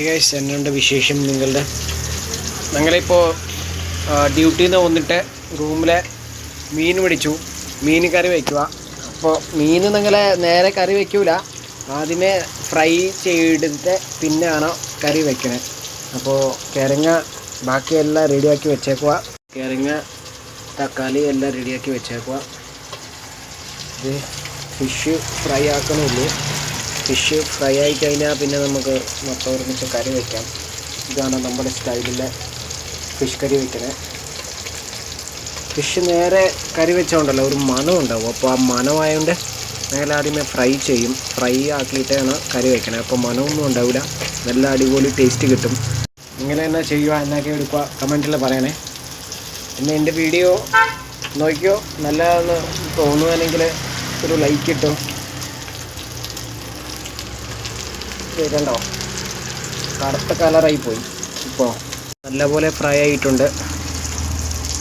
Guys, എന്നുണ്ട് വിശേഷം നിങ്ങളുടെ? ഞങ്ങളിപ്പോൾ ഡ്യൂട്ടിയിൽ നിന്ന് വന്നിട്ട് റൂമിലെ മീൻ പിടിച്ചു. മീൻ കറി വയ്ക്കുക. അപ്പോൾ മീൻ നിങ്ങളെ നേരെ കറി വയ്ക്കൂല, ആദ്യമേ ഫ്രൈ ചെയ്തിട്ട് പിന്നെയാണ് കറി വയ്ക്കണേ. അപ്പോൾ കിഴങ്ങ ബാക്കിയെല്ലാം റെഡിയാക്കി വെച്ചേക്കുക. കിഴങ്ങ തക്കാളി എല്ലാം റെഡിയാക്കി വെച്ചേക്കുക. ഇത് ഫിഷ് ഫ്രൈ ആക്കണമല്ലോ. ഫിഷ് ഫ്രൈ ആയി കഴിഞ്ഞാൽ പിന്നെ നമുക്ക് മൊത്തം ഒരുമിച്ച് കറി വയ്ക്കാം. ഇതാണ് നമ്മുടെ സ്റ്റൈലിലെ ഫിഷ് കറി വയ്ക്കുന്നത്. ഫിഷ് നേരെ കറി വെച്ചോണ്ടല്ലോ ഒരു മണം ഉണ്ടാവും. അപ്പോൾ ആ മണമായതുകൊണ്ട് ഞങ്ങൾ ആദ്യമേ ഫ്രൈ ചെയ്യും. ഫ്രൈ ആക്കിയിട്ടാണ് കറി വയ്ക്കണത്. അപ്പോൾ മണമൊന്നും ഉണ്ടാവില്ല, നല്ല അടിപൊളി ടേസ്റ്റ് കിട്ടും. ഇങ്ങനെ തന്നെ ചെയ്യുക, എന്നൊക്കെ എടുക്കുക, കമൻറ്റിൽ പറയണേ. പിന്നെ എൻ്റെ വീഡിയോ നോക്കിയോ നല്ലതെന്ന് തോന്നുകയാണെങ്കിൽ ഒരു ലൈക്ക് കിട്ടും. കണ്ടോ, കറുത്ത കളറായി പോയി. ഇപ്പോൾ നല്ലപോലെ ഫ്രൈ ആയിട്ടുണ്ട്.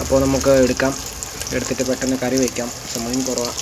അപ്പോൾ നമുക്ക് എടുക്കാം. എടുത്തിട്ട് പെട്ടെന്ന് കറി വയ്ക്കാം, സമയം കുറവാണ്.